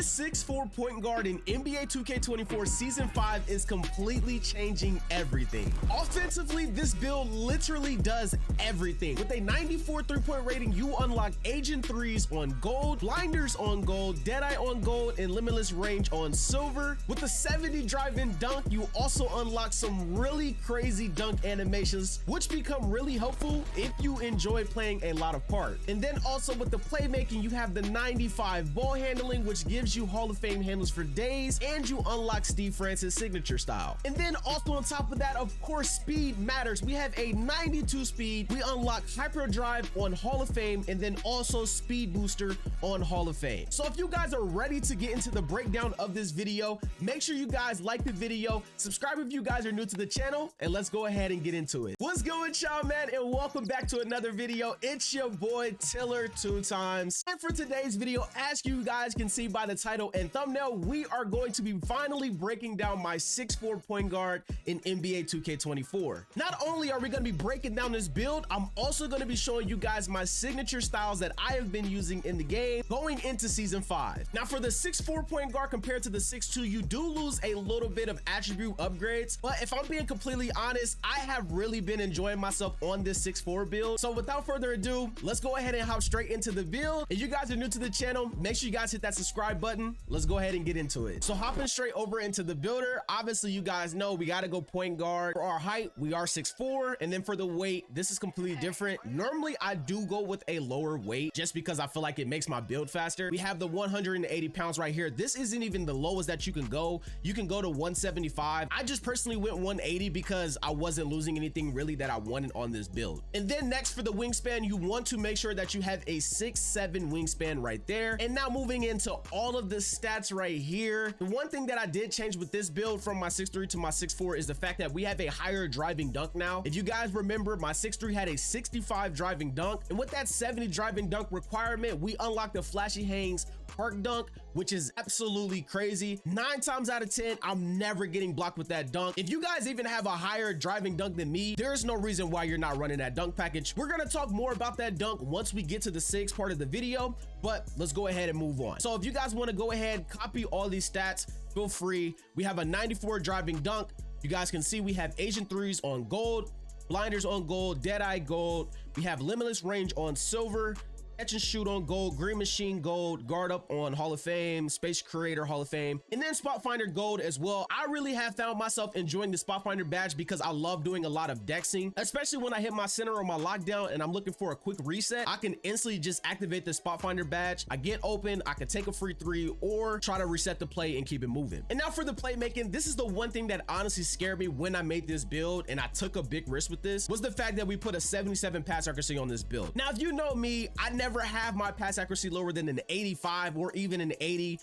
6'4" point guard in NBA 2K24 Season 5 is completely changing everything. Offensively, this build literally does everything. With a 94 3-point rating, you unlock Agent 3s on gold, blinders on gold, Deadeye on gold, and limitless range on silver. With the 70 drive-in dunk, you also unlock some really crazy dunk animations, which become really helpful if you enjoy playing a lot of park. And then also with the playmaking, you have the 95 ball handling, which gives you Hall of Fame handles for days, and you unlock Steve Francis signature style. And then also on top of that, of course, speed matters. We have a 92 speed, we unlock hyperdrive on Hall of Fame, and then also speed booster on Hall of Fame. So if you guys are ready to get into the breakdown of this video, make sure you guys like the video, subscribe if you guys are new to the channel, and let's go ahead and get into it. What's going, y'all, man, and welcome back to another video. It's your boy Tiller 2x, and for today's video, as you guys can see by the title and thumbnail, we are going to be finally breaking down my 6'4" point guard in NBA 2K24. Not only are we going to be breaking down this build, I'm also going to be showing you guys my signature styles that I have been using in the game going into Season 5. Now for the 6'4" point guard compared to the 6'2", you do lose a little bit of attribute upgrades, but if I'm being completely honest, I have really been enjoying myself on this 6'4" build. So without further ado, let's go ahead and hop straight into the build. If you guys are new to the channel, make sure you guys hit that subscribe button. Let's go ahead and get into it. So hopping straight over into the builder, obviously you guys know we got to go point guard. For our height, we are 6'4", and then for the weight, this is completely different. Normally I do go with a lower weight just because I feel like it makes my build faster. We have the 180 pounds right here. This isn't even the lowest that you can go. You can go to 175. I just personally went 180 because I wasn't losing anything really that I wanted on this build. And then next for the wingspan, you want to make sure that you have a 6'7" wingspan right there. And now moving into all of the stats right here, the one thing that I did change with this build from my 6'3" to my 6'4" is the fact that we have a higher driving dunk now. If you guys remember, my 6'3" had a 65 driving dunk, and with that 70 driving dunk requirement, we unlocked the Flashy Hangs park dunk, which is absolutely crazy. 9 times out of 10, I'm never getting blocked with that dunk. If you guys even have a higher driving dunk than me, there's no reason why you're not running that dunk package. We're gonna talk more about that dunk once we get to the 6 part of the video, but let's go ahead and move on. So if you guys want to go ahead, copy all these stats, feel free. We have a 94 driving dunk. You guys can see we have Agent 3s on gold, blinders on gold, Deadeye gold. We have limitless range on silver, catch and shoot on gold, green machine gold, guard up on Hall of Fame, space creator Hall of Fame, and then spot finder gold as well. I really have found myself enjoying the spot finder badge because I love doing a lot of dexing, especially when I hit my center or my lockdown and I'm looking for a quick reset. I can instantly just activate the spot finder badge. I get open, I can take a free 3 or try to reset the play and keep it moving. And now for the playmaking, this is the one thing that honestly scared me when I made this build, and I took a big risk with this, was the fact that we put a 77 pass accuracy on this build. Now if you know me, I never have my pass accuracy lower than an 85 or even an 80,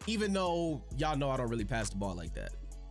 even though y'all know I don't really pass the ball like that.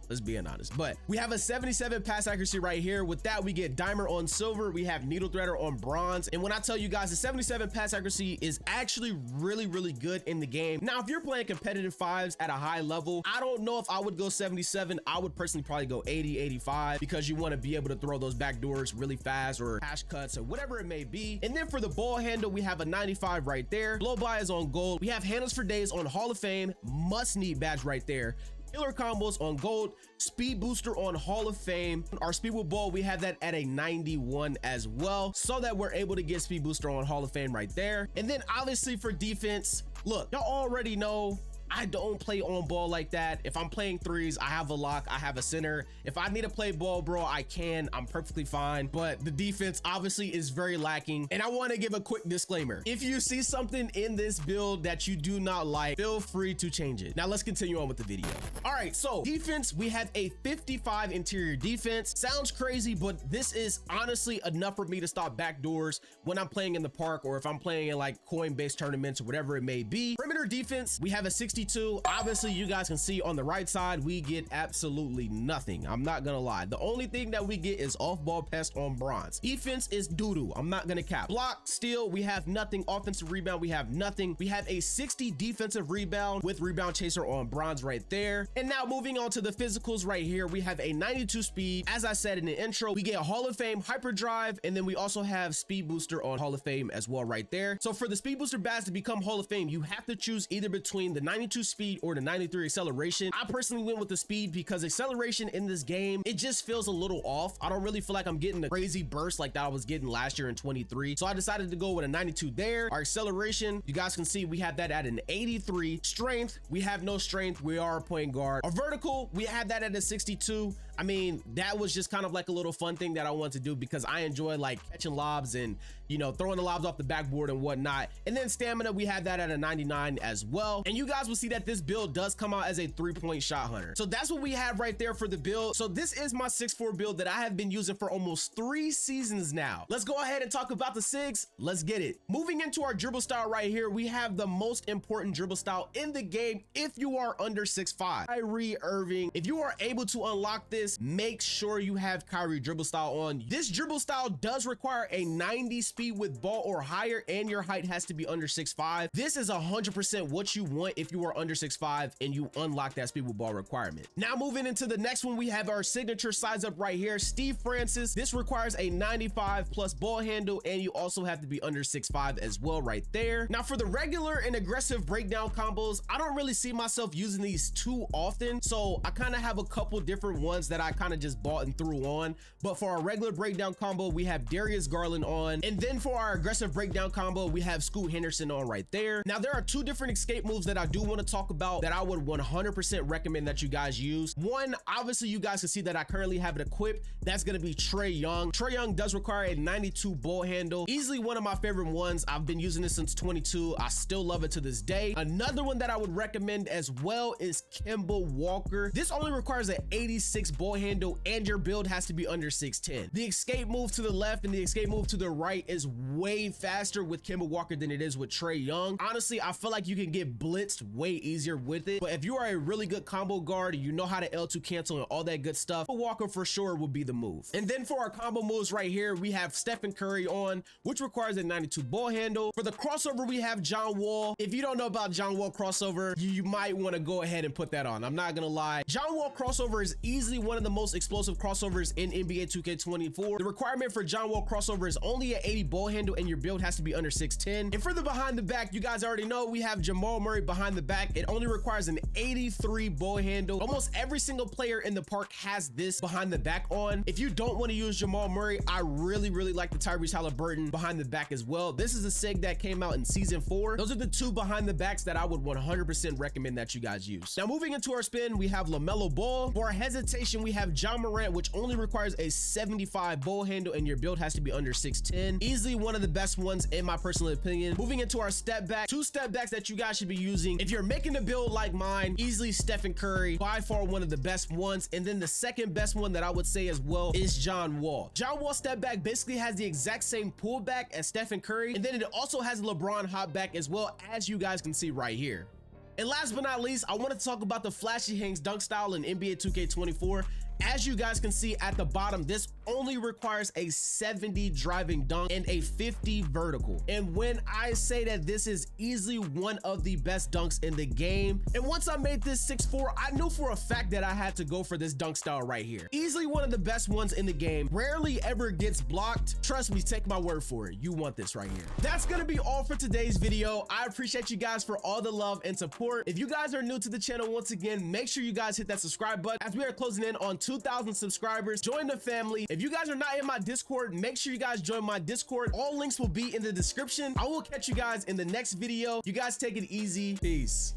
Let's be honest, but we have a 77 pass accuracy right here. With that, we get dimer on silver, we have needle threader on bronze, and when I tell you guys the 77 pass accuracy is actually really good in the game. Now if you're playing competitive 5s at a high level, I don't know if I would go 77. I would personally probably go 80, 85, because you want to be able to throw those back doors really fast, or hash cuts, or whatever it may be. And then for the ball handle, we have a 95 right there. Blow by is on gold. We have handles for days on Hall of Fame, must need badge right there. Killer combos on gold, speed booster on Hall of Fame. Our speed with ball, we have that at a 91 as well, so that we're able to get speed booster on Hall of Fame right there. And then obviously for defense, look, y'all already know I don't play on ball like that. If I'm playing 3s, I have a lock, I have a center. If I need to play ball, bro, I can. I'm perfectly fine. But the defense obviously is very lacking. And I want to give a quick disclaimer. If you see something in this build that you do not like, feel free to change it. Now let's continue on with the video. All right, so defense, we have a 55 interior defense. Sounds crazy, but this is honestly enough for me to stop backdoors when I'm playing in the park, or if I'm playing in like coin-based tournaments or whatever it may be. Perimeter defense, we have a 62. Obviously you guys can see on the right side, we get absolutely nothing. I'm not gonna lie. The only thing that we get is off-ball pest on bronze. Defense is doo-doo. I'm not gonna cap. Block, steal, we have nothing. Offensive rebound, we have nothing. We have a 60 defensive rebound with rebound chaser on bronze right there. And now moving on to the physicals right here, we have a 92 speed. As I said in the intro, we get Hall of Fame hyperdrive, and then we also have speed booster on Hall of Fame as well right there. So for the speed booster badge to become Hall of Fame, you have to choose either between the 92 92 speed or the 93 acceleration. I personally went with the speed because acceleration in this game, it just feels a little off. I don't really feel like I'm getting the crazy burst like that I was getting last year in 23. So I decided to go with a 92 there. Our acceleration, you guys can see we have that at an 83. Strength, we have no strength. We are a point guard. Our vertical, we have that at a 62. I mean, that was just kind of like a little fun thing that I wanted to do because I enjoy like catching lobs and, you know, throwing the lobs off the backboard and whatnot. And then stamina, we have that at a 99 as well. And you guys will see that this build does come out as a 3-point shot hunter. So that's what we have right there for the build. So this is my 6'4" build that I have been using for almost 3 seasons now. Let's go ahead and talk about the SIGs. Let's get it. Moving into our dribble style right here, we have the most important dribble style in the game if you are under 6'5". Kyrie Irving, if you are able to unlock this, make sure you have Kyrie dribble style on. This dribble style does require a 90 speed with ball or higher, and your height has to be under 6'5". This is 100% what you want if you are under 6'5" and you unlock that speed with ball requirement. Now moving into the next one, we have our signature size up right here, Steve Francis. This requires a 95 plus ball handle, and you also have to be under 6'5" as well right there. Now for the regular and aggressive breakdown combos, I don't really see myself using these too often, so I kind of have a couple different ones that I kind of just bought and threw on. But for our regular breakdown combo, we have Darius Garland on, and then for our aggressive breakdown combo, we have Scoot Henderson on right there. Now there are 2 different escape moves that I do want to talk about that I would 100% recommend that you guys use. One, obviously you guys can see that I currently have it equipped. That's going to be Trae Young. Trae Young does require a 92 ball handle. Easily one of my favorite ones. I've been using this since 22. I still love it to this day. Another one that I would recommend as well is Kemba Walker. This only requires an 86 ball handle, and your build has to be under 6'10". The escape move to the left and the escape move to the right is way faster with Kemba Walker than it is with Trae Young. Honestly, I feel like you can get blitzed way easier with it, but if you are a really good combo guard, you know how to L2 cancel and all that good stuff, Kemba Walker for sure would be the move. And then for our combo moves right here, we have Stephen Curry on, which requires a 92 ball handle. For the crossover, we have John Wall. If you don't know about John Wall crossover, you might want to go ahead and put that on. I'm not gonna lie. John Wall crossover is easily one of the most explosive crossovers in NBA 2K24. The requirement for John Wall crossover is only an 80 ball handle, and your build has to be under 6'10". And for the behind the back, you guys already know we have Jamal Murray behind the back. It only requires an 83 ball handle. Almost every single player in the park has this behind the back on. If you don't want to use Jamal Murray, I really like the Tyrese Halliburton behind the back as well. This is a SIG that came out in season 4. Those are the 2 behind the backs that I would 100% recommend that you guys use. Now moving into our spin, we have LaMelo Ball. For our hesitation, we have John Morant, which only requires a 75 ball handle, and your build has to be under 6'10". Easily one of the best ones in my personal opinion. Moving into our step back, 2 step backs that you guys should be using if you're making a build like mine. Easily Stephen Curry, by far one of the best ones. And then the second best one that I would say as well is John Wall. John Wall step back basically has the exact same pullback as Stephen Curry, and then it also has a LeBron hop back as well, as you guys can see right here. And last but not least, I wanted to talk about the flashy hangs dunk style in NBA 2K24. As you guys can see at the bottom, this only requires a 70 driving dunk and a 50 vertical. And when I say that this is easily one of the best dunks in the game, and once I made this 6'4", I knew for a fact that I had to go for this dunk style right here. Easily one of the best ones in the game. Rarely ever gets blocked. Trust me, take my word for it. You want this right here. That's gonna be all for today's video. I appreciate you guys for all the love and support. If you guys are new to the channel, once again, make sure you guys hit that subscribe button as we are closing in on 2,000 subscribers. Join the family. If you guys are not in my Discord, make sure you guys join my Discord. All links will be in the description. I will catch you guys in the next video. You guys take it easy. Peace.